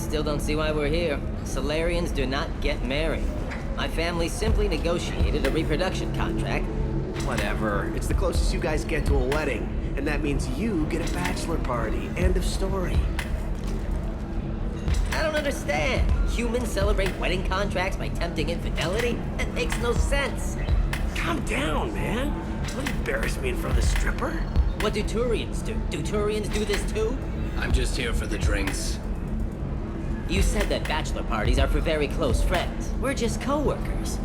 Still don't see why we're here. Solarians do not get married. My family simply negotiated a reproduction contract. Whatever. It's the closest you guys get to a wedding. And that means you get a bachelor party. End of story. I don't understand. Humans celebrate wedding contracts by tempting infidelity? That makes no sense. Calm down, man. Don't embarrass me in front of the stripper. What do Turians do? Do Turians do this too? I'm just here for the drinks. You said that bachelor parties are for very close friends. We're just co-workers.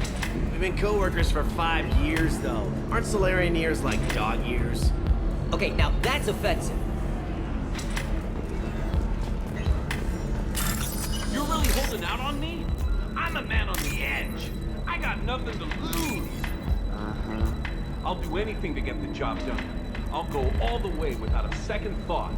We've been co-workers for 5 years, though. Aren't Solarian years like dog years? Okay, now that's offensive. You're really holding out on me? I'm a man on the edge. I got nothing to lose. I'll do anything to get the job done. I'll go all the way without a second thought.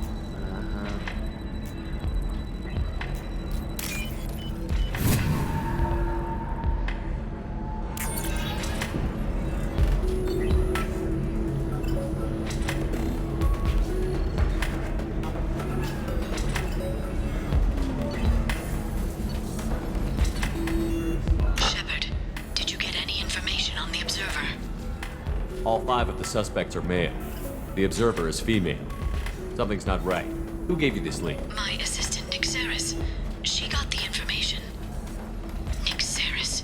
All 5 of the suspects are male. The observer is female. Something's not right. Who gave you this lead? My assistant, Nick Saris. She got the information. Nick Saris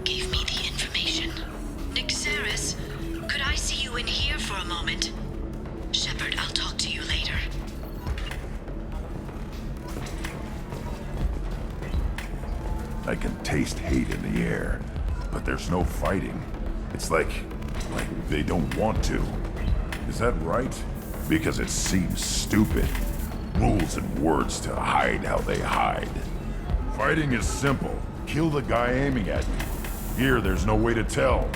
gave me the information. Nick Saris, could I see you in here for a moment? Shepard, I'll talk to you later. I can taste hate in the air, but there's no fighting. It's like they don't want to. Is that right? Because it seems stupid. Rules and words to hide how they hide. Fighting is simple. Kill the guy aiming at you. Here, there's no way to tell.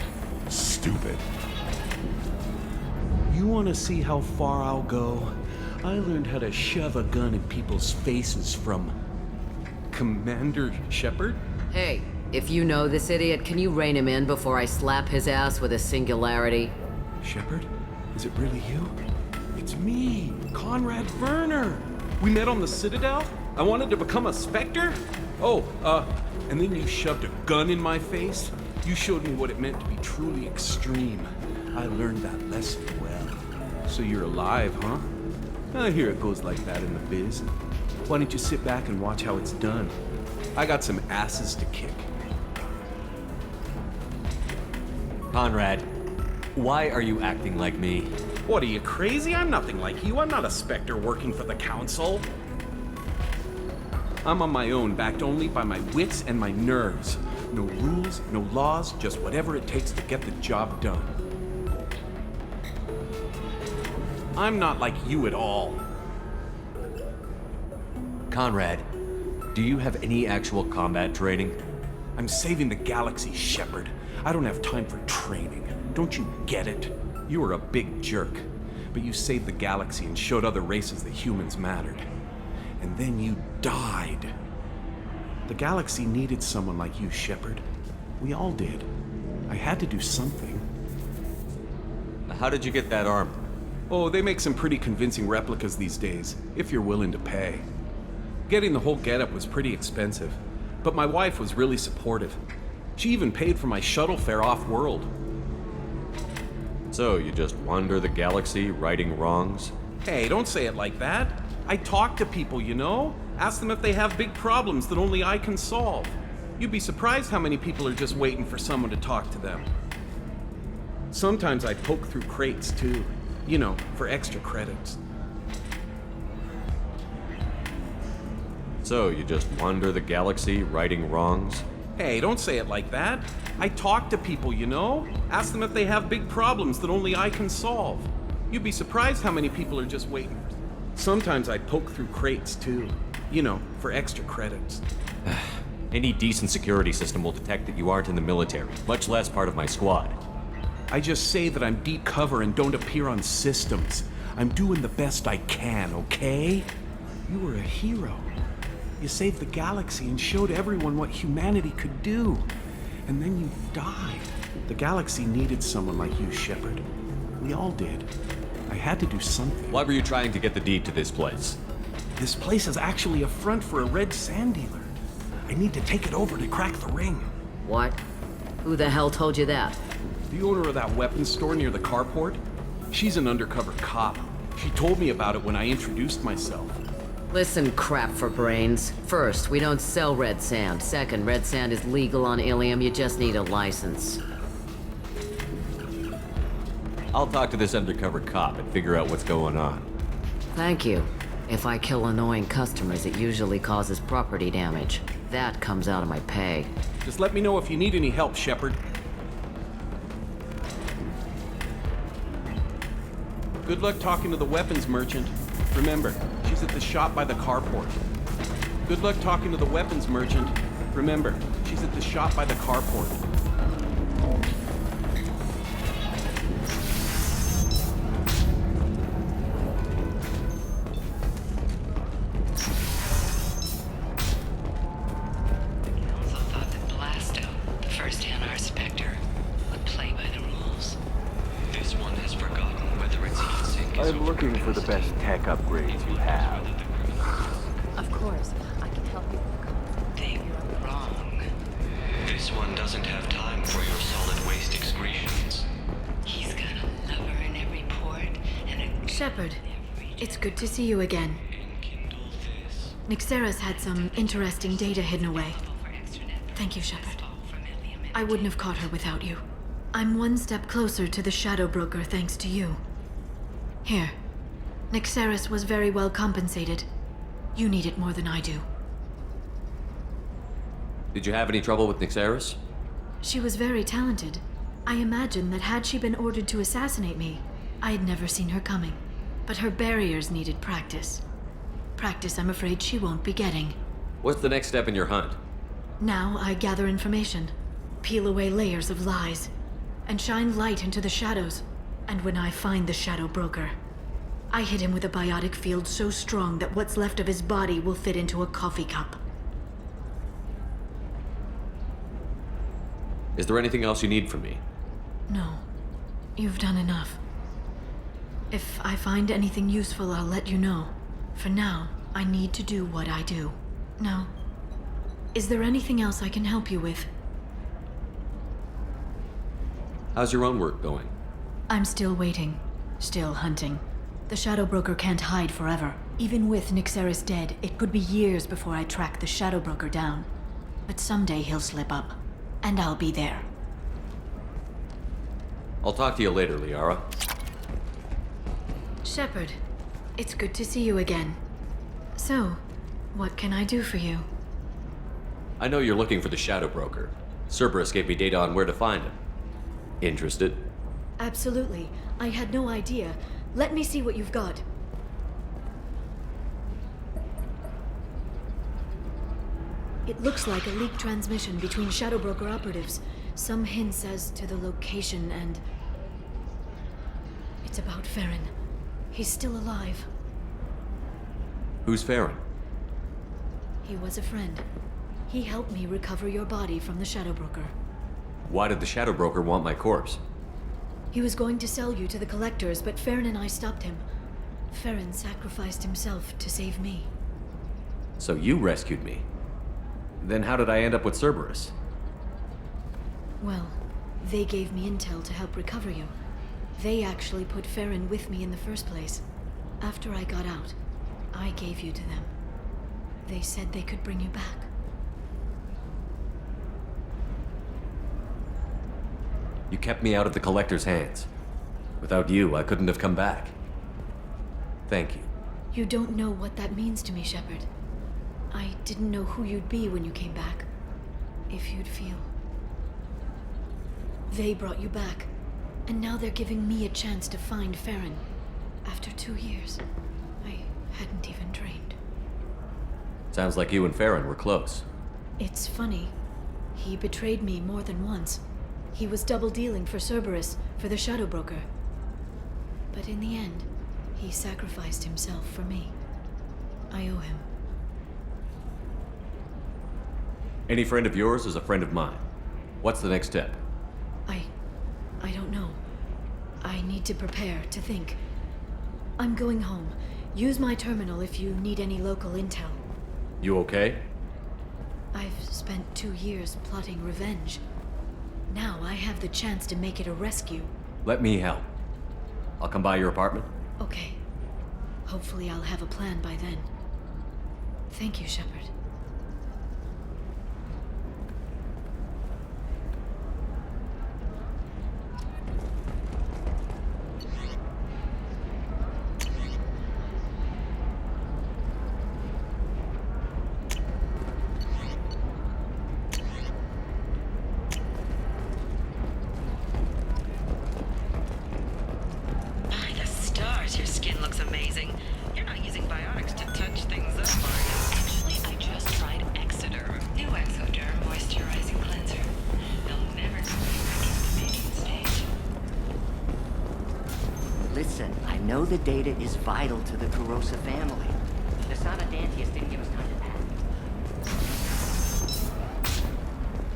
Stupid. You want to see how far I'll go? I learned how to shove a gun in people's faces from Commander Shepard? Hey, if you know this idiot, can you rein him in before I slap his ass with a singularity? Shepard? Is it really you? It's me, Conrad Werner. We met on the Citadel? I wanted to become a Spectre? Oh, and then you shoved a gun in my face? You showed me what it meant to be truly extreme. I learned that lesson well. So you're alive, huh? I hear it goes like that in the biz. Why don't you sit back and watch how it's done? I got some asses to kick. Conrad, why are you acting like me? What, are you crazy? I'm nothing like you. I'm not a Spectre working for the Council. I'm on my own, backed only by my wits and my nerves. No rules, no laws, just whatever it takes to get the job done. I'm not like you at all. Conrad, do you have any actual combat training? I'm saving the galaxy, Shepard. I don't have time for training. Don't you get it? You were a big jerk, but you saved the galaxy and showed other races that humans mattered. And then you died. The galaxy needed someone like you, Shepard. We all did. I had to do something. How did you get that armor? Oh, they make some pretty convincing replicas these days, if you're willing to pay. Getting the whole getup was pretty expensive, but my wife was really supportive. She even paid for my shuttle fare off-world. So, you just wander the galaxy, righting wrongs? Hey, don't say it like that. I talk to people, you know? Ask them if they have big problems that only I can solve. You'd be surprised how many people are just waiting for someone to talk to them. Sometimes I poke through crates, too. You know, for extra credits. So, you just wander the galaxy, righting wrongs? Hey, don't say it like that. I talk to people, you know? Ask them if they have big problems that only I can solve. You'd be surprised how many people are just waiting. Sometimes I poke through crates, too. You know, for extra credits. Any decent security system will detect that you aren't in the military, much less part of my squad. I just say that I'm deep cover and don't appear on systems. I'm doing the best I can, okay? You were a hero. You saved the galaxy and showed everyone what humanity could do. And then you died. The galaxy needed someone like you, Shepard. We all did. I had to do something. Why were you trying to get the deed to this place? This place is actually a front for a red sand dealer. I need to take it over to crack the ring. What? Who the hell told you that? The owner of that weapons store near the carport? She's an undercover cop. She told me about it when I introduced myself. Listen, crap for brains. First, we don't sell red sand. Second, red sand is legal on Ilium. You just need a license. I'll talk to this undercover cop and figure out what's going on. Thank you. If I kill annoying customers, it usually causes property damage. That comes out of my pay. Just let me know if you need any help, Shepard. Good luck talking to the weapons merchant. Remember, she's at the shop by the carport. Good luck talking to the weapons merchant. Remember, she's at the shop by the carport. I'm looking for the best tech upgrades you have. Of course, I can help you. They were wrong. This one doesn't have time for your solid waste excretions. He's got a lover in every port and a... Shepard, it's good to see you again. Nixeris had some interesting data hidden away. Thank you, Shepard. I wouldn't have caught her without you. I'm one step closer to the Shadow Broker thanks to you. Here. Nixeris was very well compensated. You need it more than I do. Did you have any trouble with Nixeris? She was very talented. I imagine that had she been ordered to assassinate me, I had never seen her coming. But her barriers needed practice. Practice I'm afraid she won't be getting. What's the next step in your hunt? Now I gather information, peel away layers of lies, and shine light into the shadows. And when I find the Shadow Broker, I hit him with a biotic field so strong that what's left of his body will fit into a coffee cup. Is there anything else you need from me? No. You've done enough. If I find anything useful, I'll let you know. For now, I need to do what I do. Now, is there anything else I can help you with? How's your own work going? I'm still waiting. Still hunting. The Shadow Broker can't hide forever. Even with Nixeris dead, it could be years before I track the Shadow Broker down. But someday he'll slip up. And I'll be there. I'll talk to you later, Liara. Shepard, it's good to see you again. So, what can I do for you? I know you're looking for the Shadow Broker. Cerberus gave me data on where to find him. Interested? Absolutely. I had no idea. Let me see what you've got. It looks like a leaked transmission between Shadow Broker operatives. Some hints as to the location and... It's about Farron. He's still alive. Who's Farron? He was a friend. He helped me recover your body from the Shadow Broker. Why did the Shadow Broker want my corpse? He was going to sell you to the collectors, but Farron and I stopped him. Farron sacrificed himself to save me. So you rescued me. Then how did I end up with Cerberus? Well, they gave me intel to help recover you. They actually put Farron with me in the first place. After I got out, I gave you to them. They said they could bring you back. You kept me out of the Collector's hands. Without you, I couldn't have come back. Thank you. You don't know what that means to me, Shepard. I didn't know who you'd be when you came back. If you'd feel. They brought you back, and now they're giving me a chance to find Farron. After 2 years, I hadn't even dreamed. Sounds like you and Farron were close. It's funny. He betrayed me more than once. He was double-dealing for Cerberus, for the Shadow Broker. But in the end, he sacrificed himself for me. I owe him. Any friend of yours is a friend of mine. What's the next step? I don't know. I need to prepare, to think. I'm going home. Use my terminal if you need any local intel. You okay? I've spent 2 years plotting revenge. Now I have the chance to make it a rescue. Let me help. I'll come by your apartment. Okay. Hopefully I'll have a plan by then. Thank you, Shepard. Your skin looks amazing. You're not using biotics to touch things up, are you? Actually, I just tried Exoderm. New Exoderm moisturizing cleanser. They'll never go back to the baking stage. Listen, I know the data is vital to the Kurosa family. The Sana Dantius didn't give us time to pack.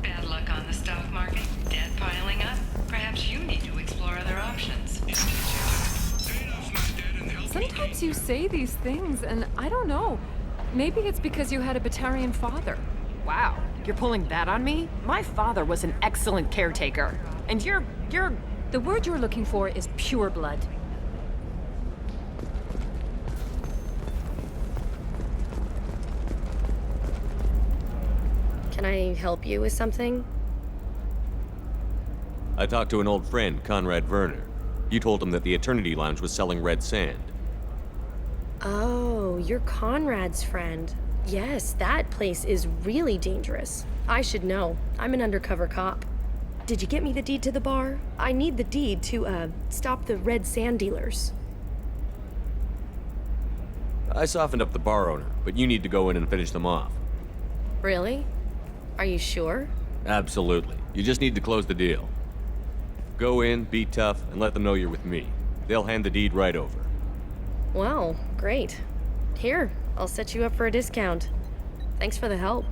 Bad luck on the stock market? Debt piling up? Perhaps you need to explore other options. Sometimes you say these things, and I don't know. Maybe it's because you had a Batarian father. Wow, you're pulling that on me? My father was an excellent caretaker. And you're... The word you're looking for is pure blood. Can I help you with something? I talked to an old friend, Conrad Werner. You told him that the Eternity Lounge was selling red sand. Oh, you're Conrad's friend. Yes, that place is really dangerous. I should know. I'm an undercover cop. Did you get me the deed to the bar? I need the deed to, stop the red sand dealers. I softened up the bar owner, but you need to go in and finish them off. Really? Are you sure? Absolutely. You just need to close the deal. Go in, be tough, and let them know you're with me. They'll hand the deed right over. Wow, great. Here, I'll set you up for a discount. Thanks for the help.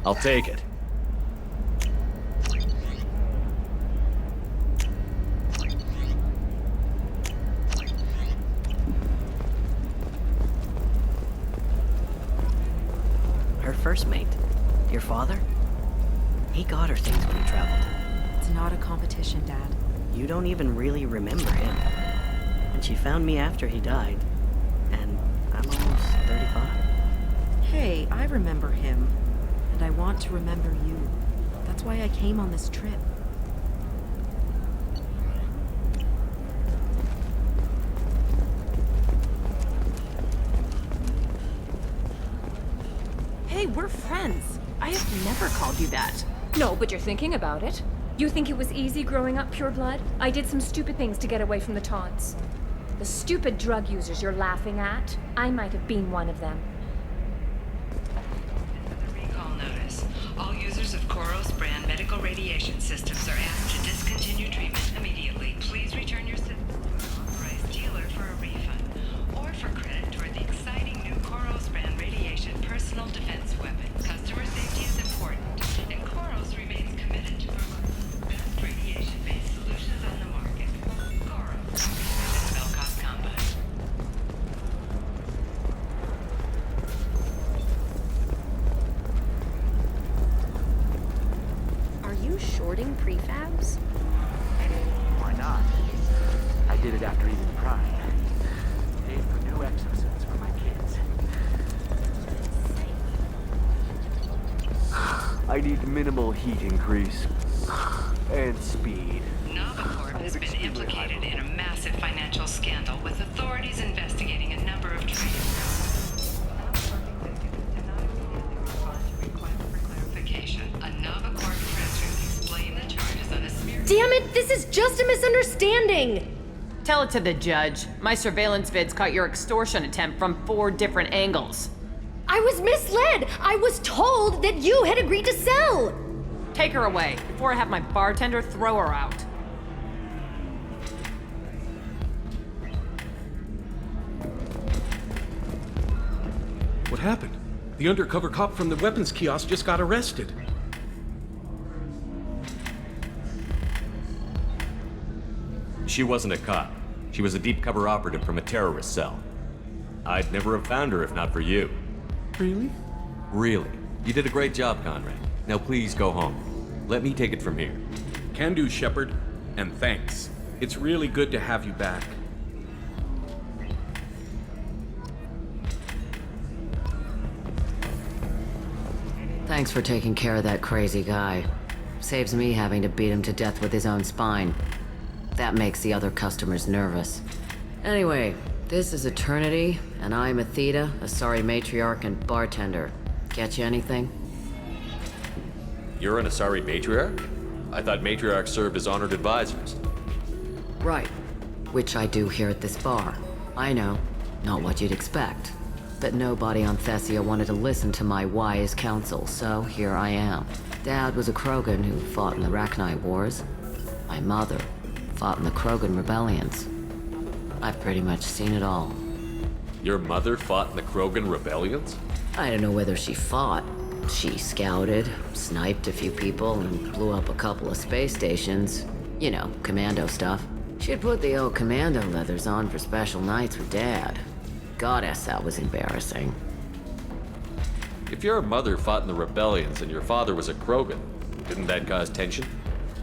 I'll take it. Her first mate, your father? He got her things when he traveled. It's not a competition, Dad. You don't even really remember him. And she found me after he died. And I'm almost 35. Hey, I remember him. And I want to remember you. That's why I came on this trip. Hey, we're friends. I have never called you that. No, but you're thinking about it. You think it was easy growing up pure blood? I did some stupid things to get away from the taunts. The stupid drug users you're laughing at, I might have been one of them. Recall notice. All users of Koros brand medical radiation systems are asked to discontinue treatment immediately. Please return your system to an authorized dealer for a refund or for credit toward the exciting new Koros brand radiation personal defense weapon. Customer safety is important, and Koros remains committed to providing the best radiation-based solutions on the market. Koros, spell cost combat. Are you shorting prefabs? Why not? I did it after eating Pride. Paid for new exosuits for my kids. I need minimal heat increase. And speed. Novacorp has been implicated in a massive financial scandal with authorities investigating a number of trade clarification. A Novacorp press release explained the charges on a smear. Damn it, this is just a misunderstanding! Tell it to the judge. My surveillance vids caught your extortion attempt from 4 different angles. I was misled! I was told that you had agreed to sell! Take her away, before I have my bartender throw her out. What happened? The undercover cop from the weapons kiosk just got arrested. She wasn't a cop. She was a deep cover operative from a terrorist cell. I'd never have found her if not for you. Really? Really. You did a great job, Conrad. Now please go home. Let me take it from here. Can do, Shepard. And thanks. It's really good to have you back. Thanks for taking care of that crazy guy. Saves me having to beat him to death with his own spine. That makes the other customers nervous. Anyway, this is Eternity, and I'm Athena, a sorry matriarch and bartender. Get you anything? You're an Asari matriarch? I thought matriarchs served as honored advisors. Right. Which I do here at this bar. I know. Not what you'd expect. But nobody on Thessia wanted to listen to my wise counsel, so here I am. Dad was a Krogan who fought in the Rachni Wars. My mother fought in the Krogan rebellions. I've pretty much seen it all. Your mother fought in the Krogan rebellions? I don't know whether she fought. She scouted, sniped a few people, and blew up a couple of space stations. You know, commando stuff. She'd put the old commando leathers on for special nights with Dad. Goddess, that was embarrassing. If your mother fought in the rebellions and your father was a Krogan, didn't that cause tension?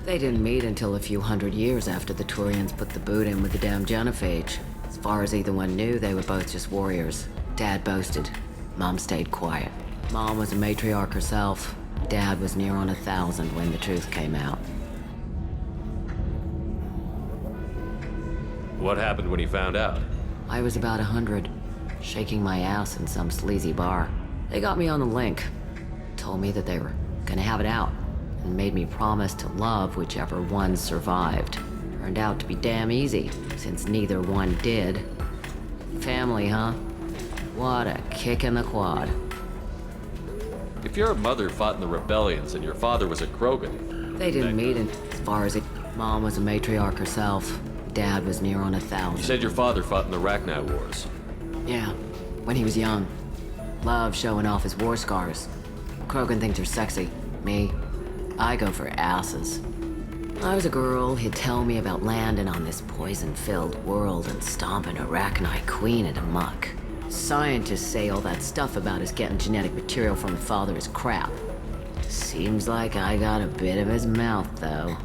They didn't meet until a few hundred years after the Turians put the boot in with the damn Genophage. As far as either one knew, they were both just warriors. Dad boasted. Mom stayed quiet. Mom was a matriarch herself. Dad was near on 1,000 when the truth came out. What happened when he found out? I was about 100, shaking my ass in some sleazy bar. They got me on the link. Told me that they were gonna have it out, and made me promise to love whichever one survived. Turned out to be damn easy, since neither one did. Family, huh? What a kick in the quad. If your mother fought in the rebellions and your father was a Krogan... They didn't meet, and as far as it... Mom was a matriarch herself. Dad was near on 1,000. You said your father fought in the Rachni Wars. Yeah, when he was young. Loved showing off his war scars. Krogan think they're sexy. Me, I go for asses. I was a girl, he'd tell me about landing on this poison-filled world and stomping a Rachni queen into muck. Scientists say all that stuff about us getting genetic material from the father is crap. Seems like I got a bit of his mouth, though.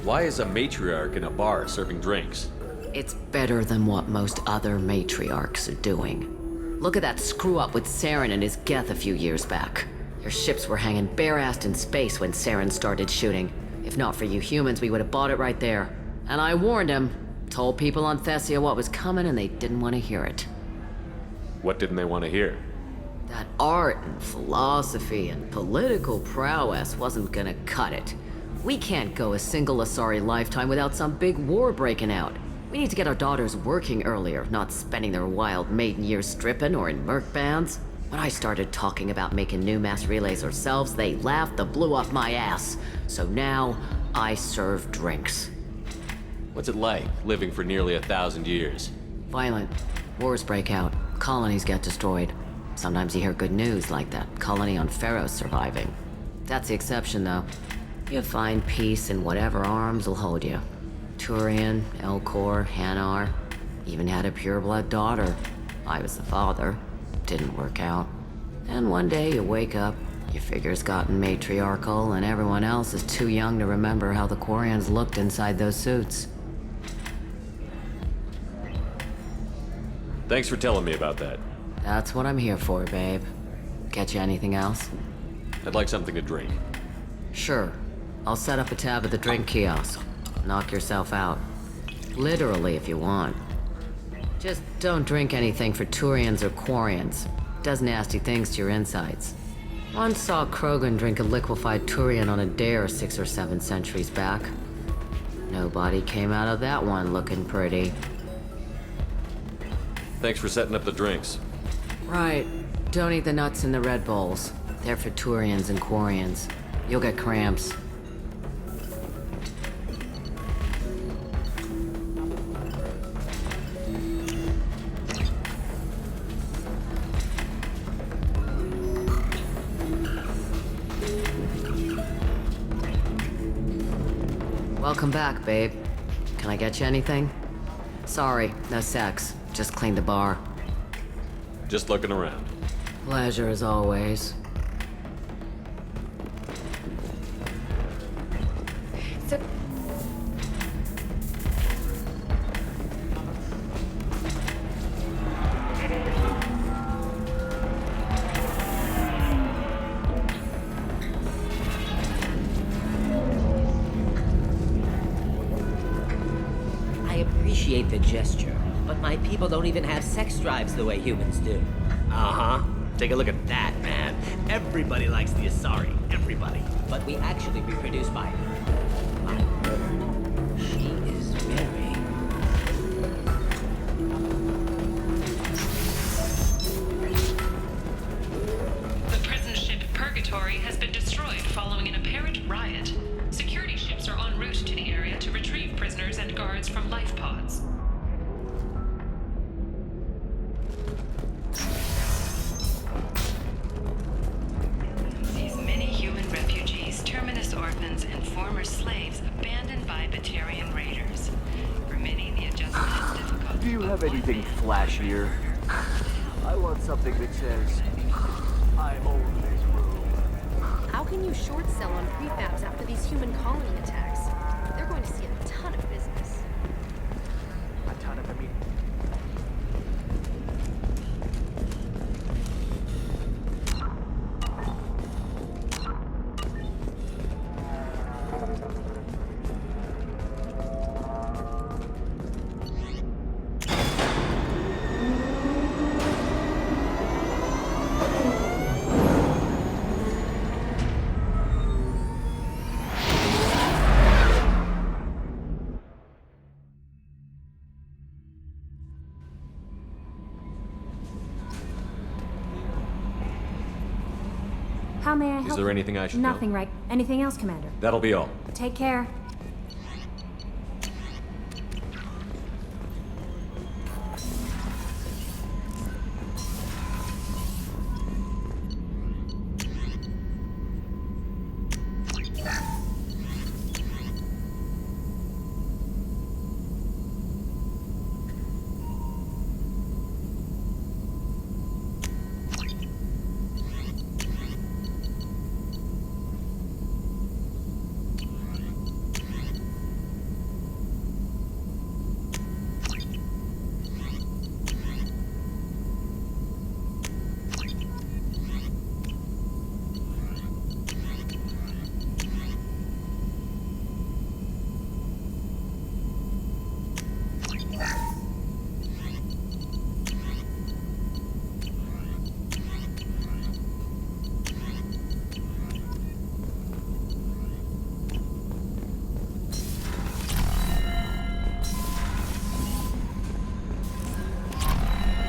Why is a matriarch in a bar serving drinks? It's better than what most other matriarchs are doing. Look at that screw-up with Saren and his Geth a few years back. Your ships were hanging bare-assed in space when Saren started shooting. If not for you humans, we would have bought it right there. And I warned him. Told people on Thessia what was coming and they didn't want to hear it. What didn't they want to hear? That art and philosophy and political prowess wasn't gonna cut it. We can't go a single Asari lifetime without some big war breaking out. We need to get our daughters working earlier, not spending their wild maiden years stripping or in merc bands. When I started talking about making new mass relays ourselves, they laughed and blew up my ass. So now, I serve drinks. What's it like, living for nearly 1,000 years? Violent. Wars break out. Colonies get destroyed. Sometimes you hear good news, like that colony on Pharaoh surviving. That's the exception, though. You find peace in whatever arms will hold you. Turian, Elcor, Hanar. Even had a pureblood daughter. I was the father. Didn't work out. And one day you wake up, your figure's gotten matriarchal, and everyone else is too young to remember how the Quarians looked inside those suits. Thanks for telling me about that. That's what I'm here for, babe. Get you anything else? I'd like something to drink. Sure. I'll set up a tab at the drink kiosk. Knock yourself out. Literally, if you want. Just don't drink anything for Turians or Quarians. Does nasty things to your insides. Once saw Krogan drink a liquefied Turian on a dare 6 or 7 centuries back. Nobody came out of that one looking pretty. Thanks for setting up the drinks. Right. Don't eat the nuts in the Red Bulls. They're for Turians and Quarians. You'll get cramps. Welcome back, babe. Can I get you anything? Sorry, no sex. Just cleaned the bar. Just looking around. Pleasure as always. So... I appreciate the gesture, but my people don't even have sex drives the way humans do. Uh-huh. Take a look at that, man. Everybody likes the Asari. Everybody. But we actually reproduce by word. She is very... The prison ship Purgatory has been destroyed following an apparent riot. Security ships are en route to the area to retrieve prisoners and guards from life pods. These many human refugees, terminus orphans, and former slaves abandoned by Batarian raiders. For many, the adjustment is difficult. Do you have anything flashier? I want something that says, I own this room. How can you short sell on prefabs after these human colony attacks? They're going to see a ton of business. A ton of them. How may I help? Is there anything I should know? Nothing, right? Anything else, Commander? That'll be all. Take care.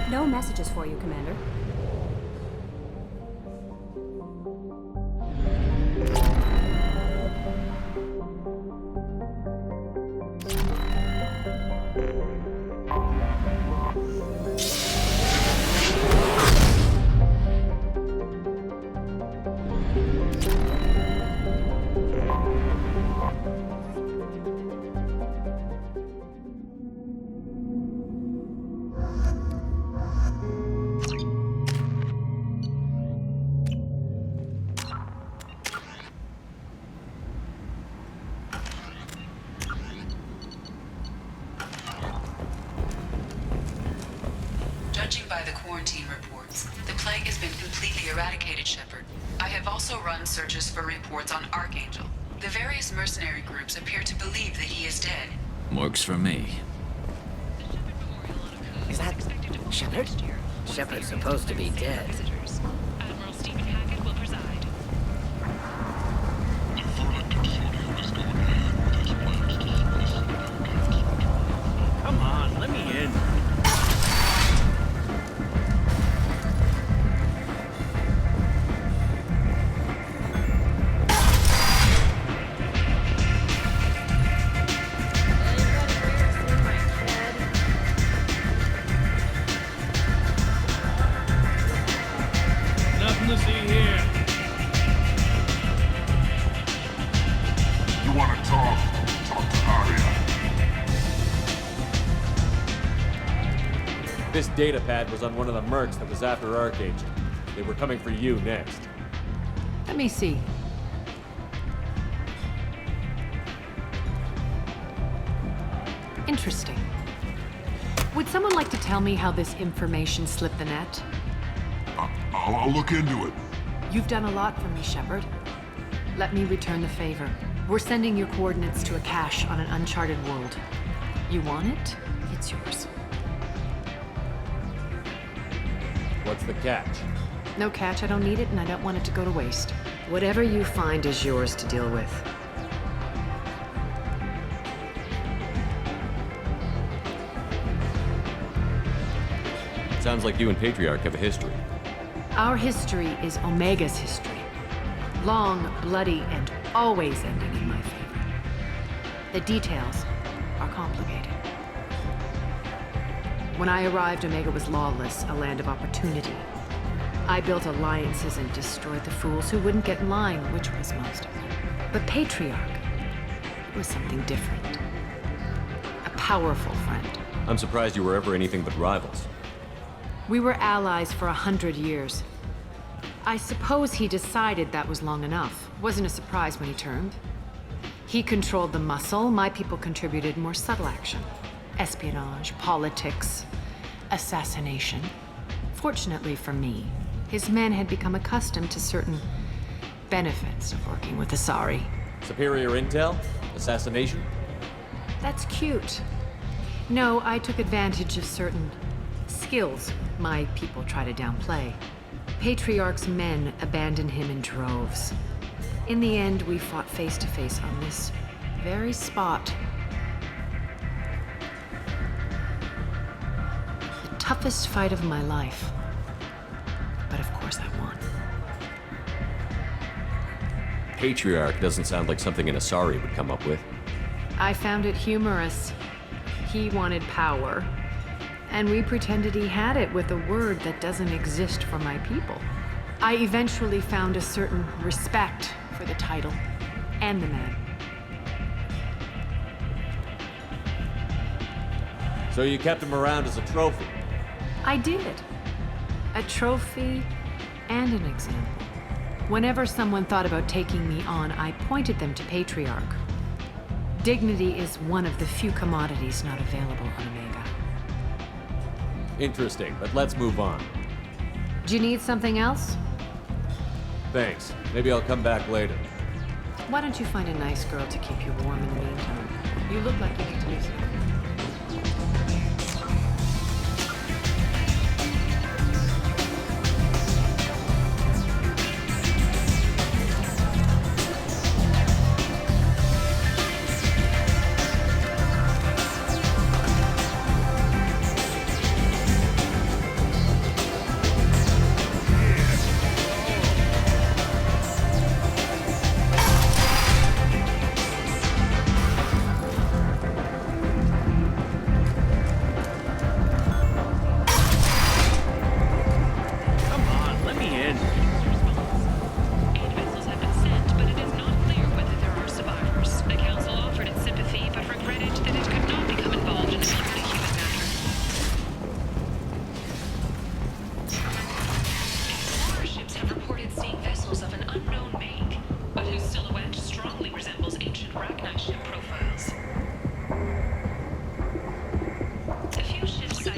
No messages for you, Commander. Judging by the quarantine reports, the plague has been completely eradicated, Shepard. I have also run searches for reports on Archangel. The various mercenary groups appear to believe that he is dead. Works for me. Is that Shepard? Shepard's supposed to be dead. Admiral Stephen Hackett will preside. Come on, let me in. data pad was on one of the mercs that was after Archangel. They were coming for you next. Let me see. Interesting. Would someone like to tell me how this information slipped the net? I'll look into it. You've done a lot for me, Shepard. Let me return the favor. We're sending your coordinates to a cache on an uncharted world. You want it? It's yours. What's the catch? No catch, I don't need it, and I don't want it to go to waste. Whatever you find is yours to deal with. Sounds like you and Patriarch have a history. Our history is Omega's history. Long, bloody, and always ending in my favor. The details are complicated. When I arrived, Omega was lawless, a land of opportunity. I built alliances and destroyed the fools who wouldn't get in line, which was most of them. But Patriarch was something different. A powerful friend. I'm surprised you were ever anything but rivals. We were allies for 100 years. I suppose he decided that was long enough. Wasn't a surprise when he turned. He controlled the muscle, my people contributed more subtle action. Espionage, politics, assassination. Fortunately for me, his men had become accustomed to certain benefits of working with Asari. Superior intel? Assassination? That's cute. No, I took advantage of certain skills my people try to downplay. Patriarch's men abandoned him in droves. In the end, we fought face to face on this very spot. The toughest fight of my life. But of course I won. Patriarch doesn't sound like something an Asari would come up with. I found it humorous. He wanted power. And we pretended he had it with a word that doesn't exist for my people. I eventually found a certain respect for the title and the man. So you kept him around as a trophy? I did. A trophy and an example. Whenever someone thought about taking me on, I pointed them to Patriarch. Dignity is one of the few commodities not available on Omega. Interesting, but let's move on. Do you need something else? Thanks. Maybe I'll come back later. Why don't you find a nice girl to keep you warm in the meantime? You look like you need to do something.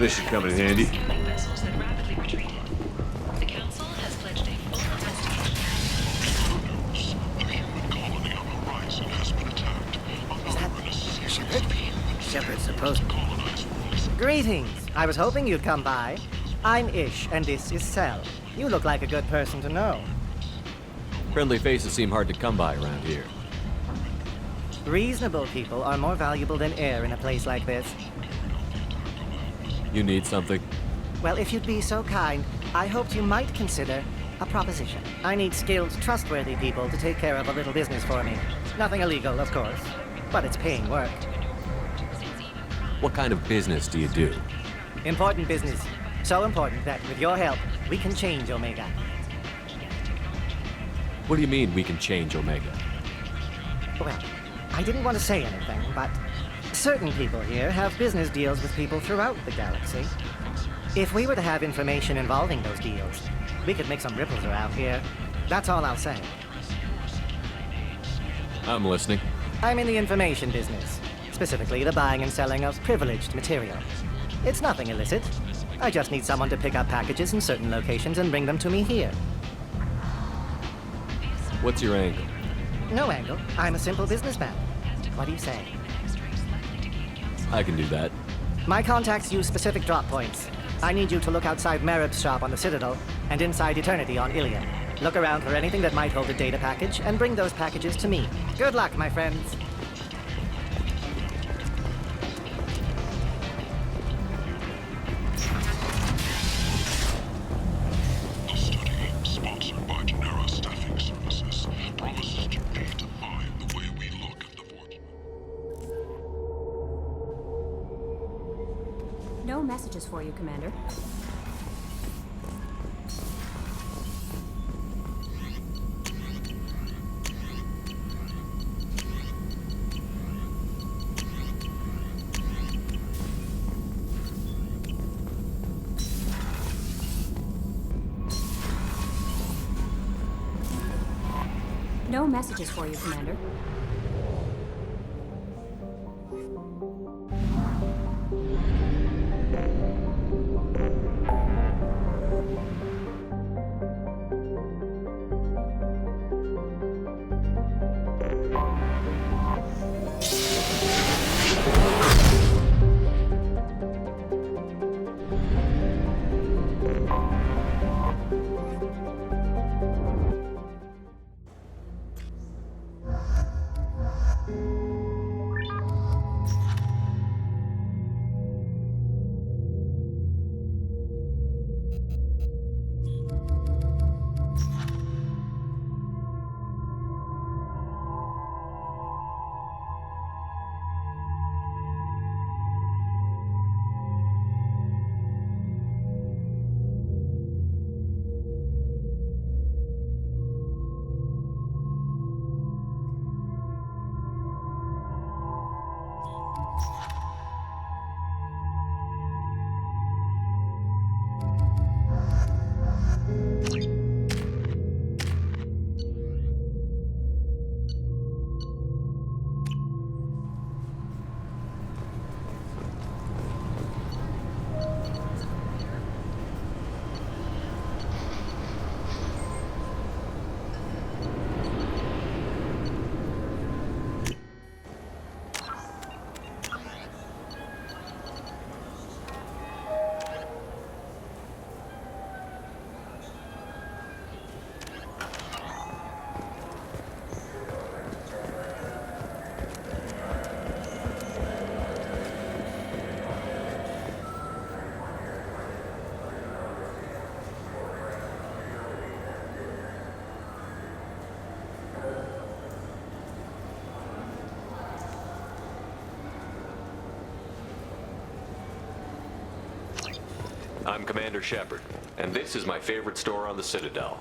This should come in handy. The council has pledged a full investigation. Shepard, supposedly. Greetings. I was hoping you'd come by. I'm Ish, and this is Cell. You look like a good person to know. Friendly faces seem hard to come by around here. Reasonable people are more valuable than air in a place like this. You need something? Well, if you'd be so kind, I hoped you might consider a proposition. I need skilled, trustworthy people to take care of a little business for me. Nothing illegal, of course, but it's paying work. What kind of business do you do? Important business. So important that, with your help, we can change Omega. What do you mean we can change Omega? Well, I didn't want to say anything, but certain people here have business deals with people throughout the galaxy. If we were to have information involving those deals, we could make some ripples around here. That's all I'll say. I'm listening. I'm in the information business, specifically the buying and selling of privileged material. It's nothing illicit. I just need someone to pick up packages in certain locations and bring them to me here. What's your angle? No angle. I'm a simple businessman. What do you say? I can do that. My contacts use specific drop points. I need you to look outside Merib's shop on the Citadel and inside Eternity on Ilium. Look around for anything that might hold a data package and bring those packages to me. Good luck, my friends. The study, sponsored by Genera Staffing Services, promises to redefine the way we look at the fortune. No messages for you, Commander. No messages for you, Commander. I'm Commander Shepard, and this is my favorite store on the Citadel.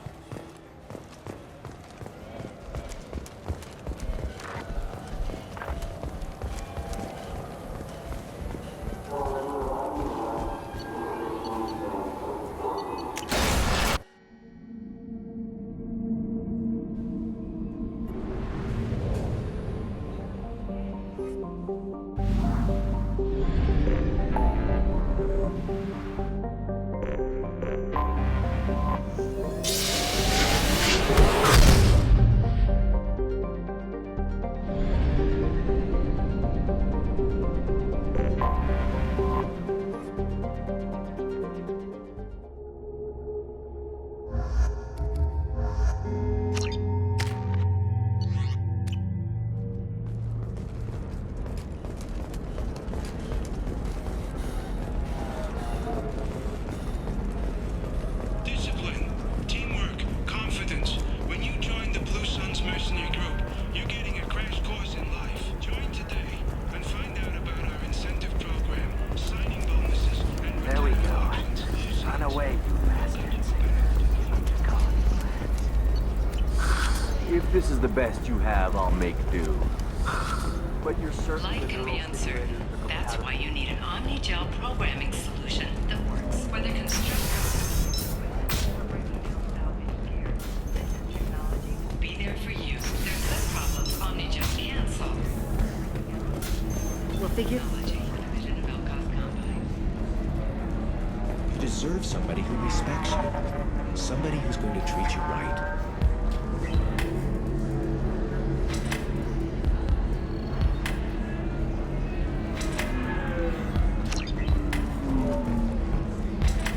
If this is the best you have, I'll make do. But you're certain Life can be uncertain. That's why you need an Omni-Gel programming solution that works. Whether will be there for you. There's that problem Omnigel can solve. We'll figure. You deserve somebody who respects you. Somebody who's going to treat you right.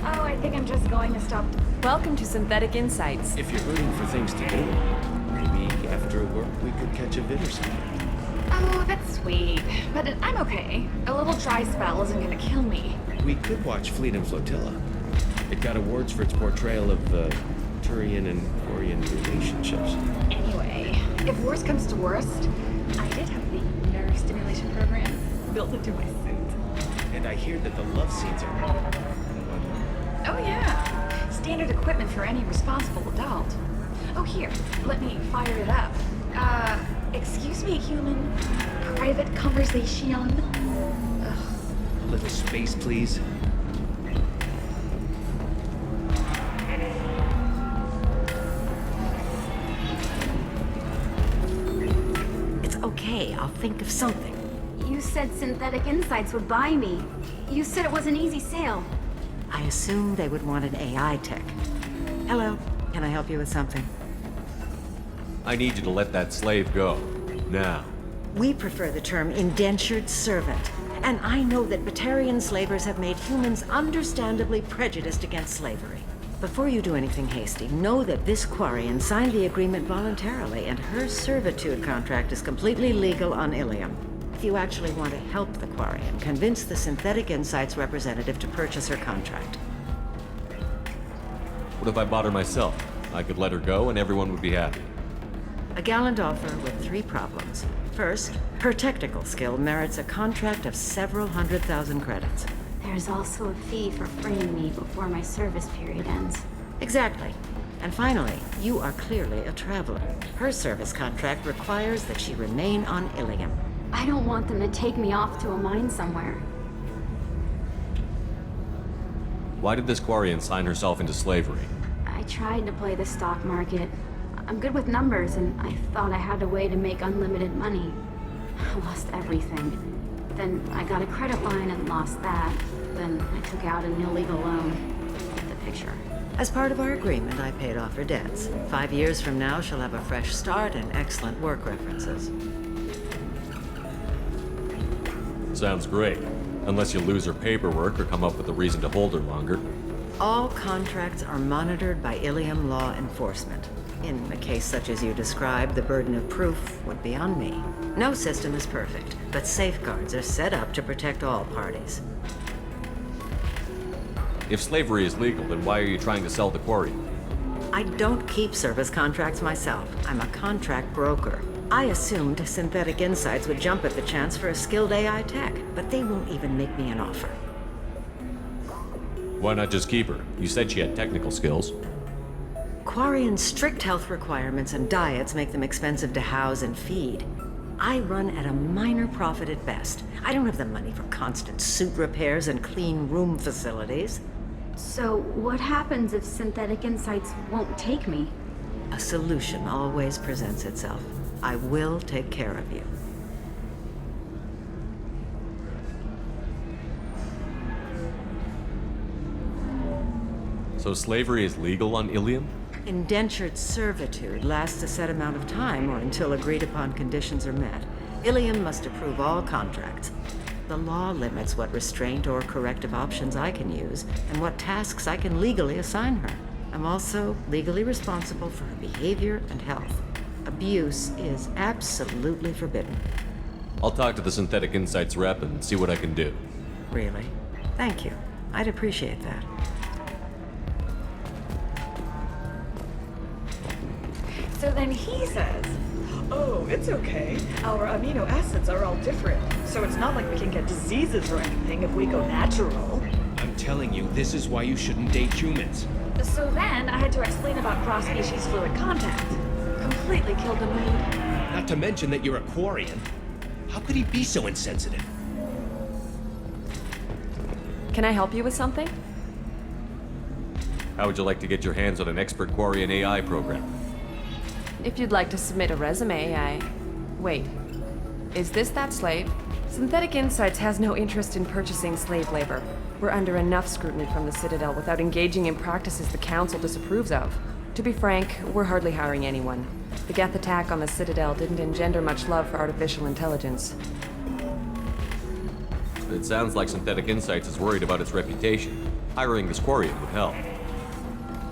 Oh, I think I'm just going to stop. Welcome to Synthetic Insights. If you're rooting for things to do, maybe after work we could catch a vid or something. Oh, that's sweet. But I'm okay. A little dry spell isn't gonna kill me. We could watch Fleet and Flotilla. It got awards for its portrayal of Turian and Quarian relationships. Anyway, if worst comes to worst, I did have the nerve stimulation program built into my suit. And I hear that the love scenes are... Oh yeah. Standard equipment for any responsible adult. Oh here, let me fire it up. Excuse me, human. Private conversation. Ugh. A little space, please. It's okay, I'll think of something. You said Synthetic Insights would buy me. You said it was an easy sale. I assumed they would want an AI tech. Hello, can I help you with something? I need you to let that slave go. Now. We prefer the term indentured servant. And I know that Batarian slavers have made humans understandably prejudiced against slavery. Before you do anything hasty, know that this Quarian signed the agreement voluntarily, and her servitude contract is completely legal on Ilium. If you actually want to help the Quarian, convince the Synthetic Insights representative to purchase her contract. What if I bought her myself? I could let her go and everyone would be happy. A gallant offer with 3 problems. First, her technical skill merits a contract of several 100,000 credits. There's also a fee for freeing me before my service period ends. Exactly. And finally, you are clearly a traveler. Her service contract requires that she remain on Ilium. I don't want them to take me off to a mine somewhere. Why did this Quarian sign herself into slavery? I tried to play the stock market. I'm good with numbers, and I thought I had a way to make unlimited money. I lost everything. Then I got a credit line and lost that. Then I took out an illegal loan. Get the picture. As part of our agreement, I paid off her debts. 5 years from now, she'll have a fresh start and excellent work references. Sounds great. Unless you lose her paperwork or come up with a reason to hold her longer. All contracts are monitored by Ilium law enforcement. In a case such as you described, the burden of proof would be on me. No system is perfect, but safeguards are set up to protect all parties. If slavery is legal, then why are you trying to sell the Quarian? I don't keep service contracts myself. I'm a contract broker. I assumed Synthetic Insights would jump at the chance for a skilled AI tech, but they won't even make me an offer. Why not just keep her? You said she had technical skills. Quarian's strict health requirements and diets make them expensive to house and feed. I run at a minor profit at best. I don't have the money for constant suit repairs and clean room facilities. So, what happens if Synthetic Insights won't take me? A solution always presents itself. I will take care of you. So slavery is legal on Ilium? Indentured servitude lasts a set amount of time or until agreed-upon conditions are met. Ilium must approve all contracts. The law limits what restraint or corrective options I can use and what tasks I can legally assign her. I'm also legally responsible for her behavior and health. Abuse is absolutely forbidden. I'll talk to the Synthetic Insights rep and see what I can do. Really? Thank you. I'd appreciate that. So then he says, oh, it's okay. Our amino acids are all different, so it's not like we can get diseases or anything if we go natural. I'm telling you, this is why you shouldn't date humans. So then I had to explain about cross-species fluid contact. Completely killed the mood. Not to mention that you're a Quarian. How could he be so insensitive? Can I help you with something? How would you like to get your hands on an expert Quarian AI program? If you'd like to submit a resume, Wait. Is this that slave? Synthetic Insights has no interest in purchasing slave labor. We're under enough scrutiny from the Citadel without engaging in practices the Council disapproves of. To be frank, we're hardly hiring anyone. The Geth attack on the Citadel didn't engender much love for artificial intelligence. It sounds like Synthetic Insights is worried about its reputation. Hiring this Quarian would help.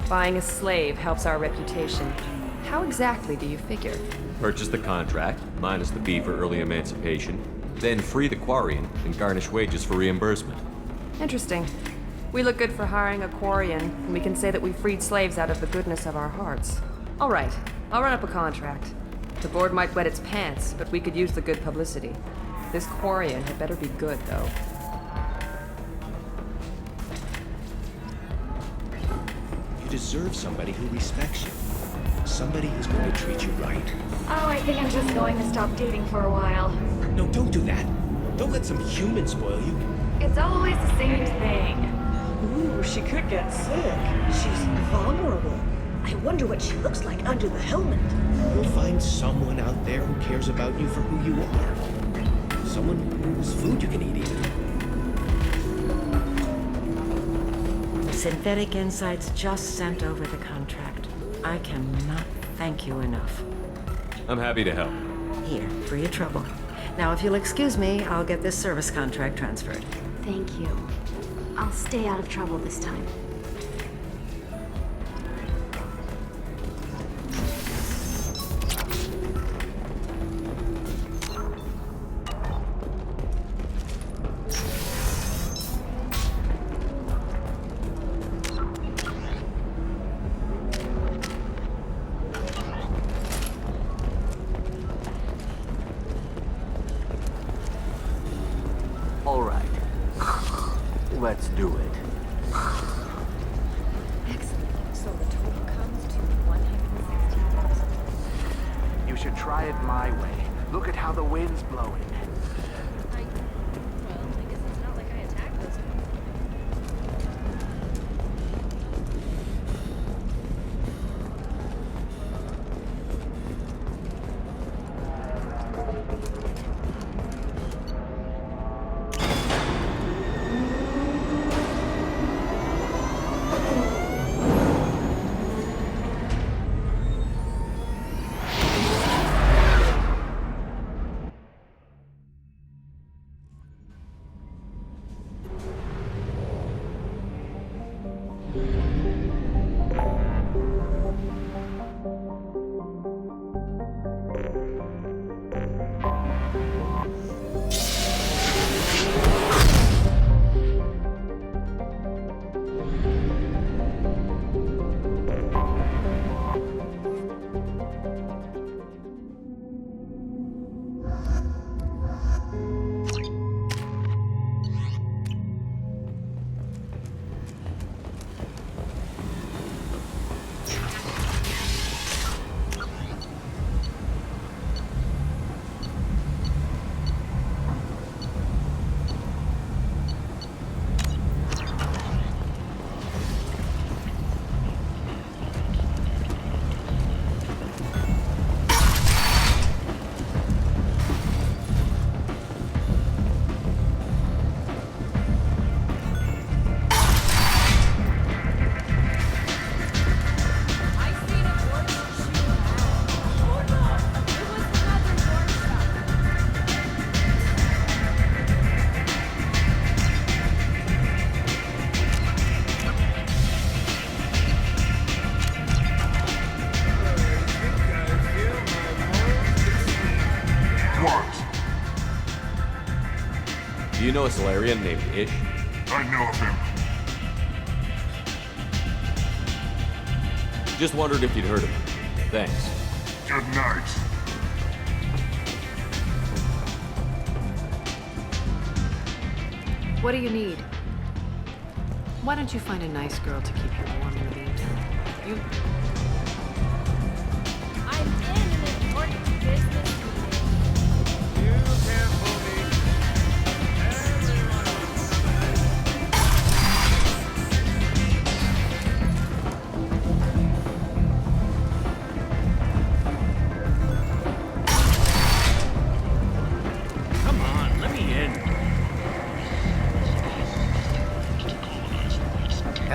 Buying a slave helps our reputation. How exactly do you figure? Purchase the contract, minus the fee for early emancipation, then free the Quarian and garnish wages for reimbursement. Interesting. We look good for hiring a Quarian, and we can say that we freed slaves out of the goodness of our hearts. All right, I'll run up a contract. The board might wet its pants, but we could use the good publicity. This Quarian had better be good, though. You deserve somebody who respects you. Somebody who's going to treat you right. Oh, I think I'm just going to stop dating for a while. No, don't do that. Don't let some human spoil you. It's always the same thing. Ooh, she could get sick. She's vulnerable. I wonder what she looks like under the helmet. You'll find someone out there who cares about you for who you are. Someone whose food you can eat even. Synthetic Insights just sent over the contract. I cannot thank you enough. I'm happy to help. Here, for your trouble. Now, if you'll excuse me, I'll get this service contract transferred. Thank you. I'll stay out of trouble this time. All right. Let's do it. Excellent. So the total comes to 160,000. You should try it my way. Look at how the wind's blowing. I guess it's not like I attacked those people. Do you know a Solarian named Ish? I know of him. Just wondered if you'd heard of him. Thanks. Good night. What do you need? Why don't you find a nice girl to keep you warm in the meantime? You... I'm in an important business meeting. You can't fool me. Everyone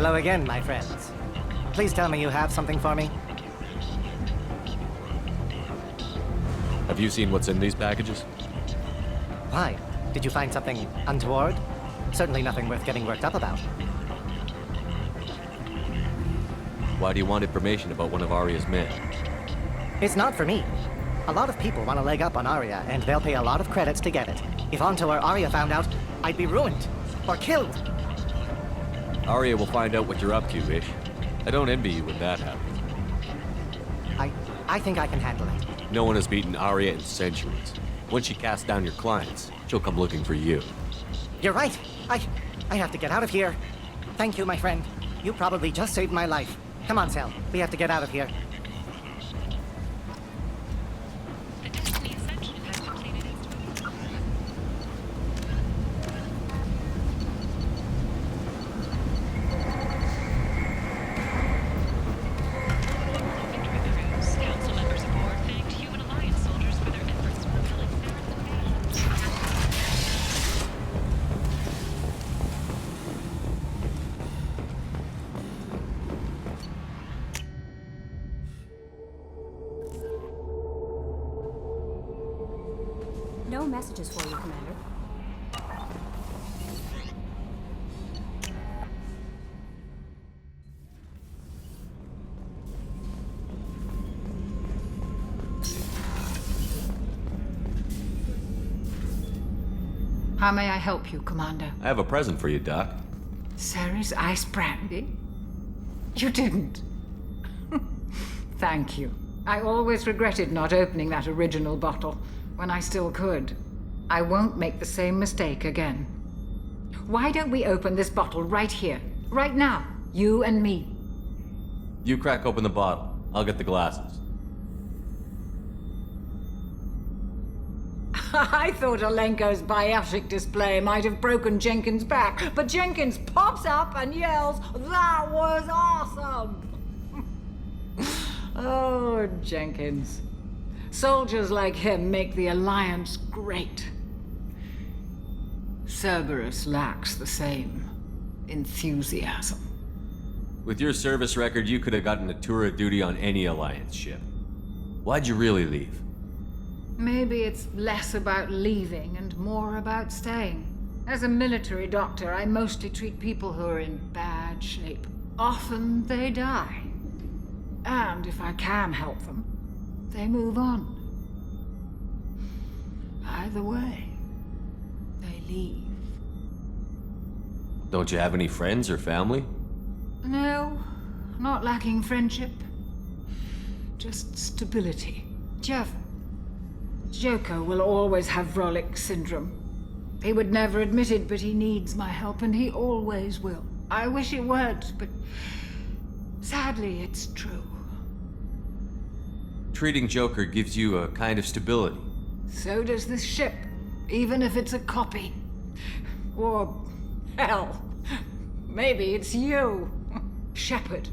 Hello again, my friends. Please tell me you have something for me. Have you seen what's in these packages? Why? Did you find something untoward? Certainly nothing worth getting worked up about. Why do you want information about one of Arya's men? It's not for me. A lot of people want a leg up on Arya, and they'll pay a lot of credits to get it. If Anto or Arya found out, I'd be ruined. Or killed. Arya will find out what you're up to, Ish. I don't envy you when that happens. I think I can handle it. No one has beaten Arya in centuries. Once she casts down your clients, she'll come looking for you. You're right. I have to get out of here. Thank you, my friend. You probably just saved my life. Come on, Sal. We have to get out of here. No messages for you, Commander. How may I help you, Commander? I have a present for you, Doc. Ceres ice brandy? You didn't. Thank you. I always regretted not opening that original bottle when I still could. I won't make the same mistake again. Why don't we open this bottle right here, right now, you and me? You crack open the bottle. I'll get the glasses. I thought Alenko's biotic display might have broken Jenkins' back, but Jenkins pops up and yells, "That was awesome!" Oh, Jenkins. Soldiers like him make the Alliance great. Cerberus lacks the same enthusiasm. With your service record, you could have gotten a tour of duty on any Alliance ship. Why'd you really leave? Maybe it's less about leaving and more about staying. As a military doctor, I mostly treat people who are in bad shape. Often they die. And if I can help them, they move on. Either way, they leave. Don't you have any friends or family? No, not lacking friendship. Just stability. Jeff, Joker will always have Vrolic syndrome. He would never admit it, but he needs my help, and he always will. I wish it weren't, but sadly, it's true. Treating Joker gives you a kind of stability. So does this ship, even if it's a copy. Or, hell, maybe it's you, Shepard.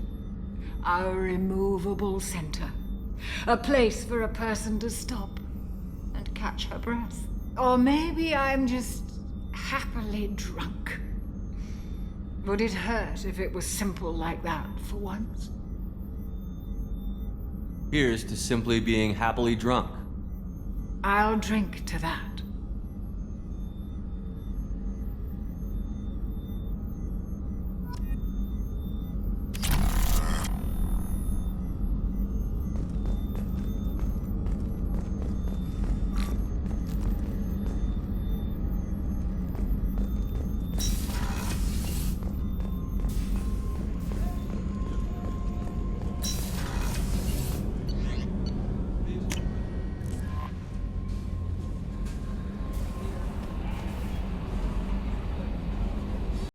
Our immovable center. A place for a person to stop and catch her breath. Or maybe I'm just happily drunk. Would it hurt if it was simple like that for once? Here's to simply being happily drunk. I'll drink to that.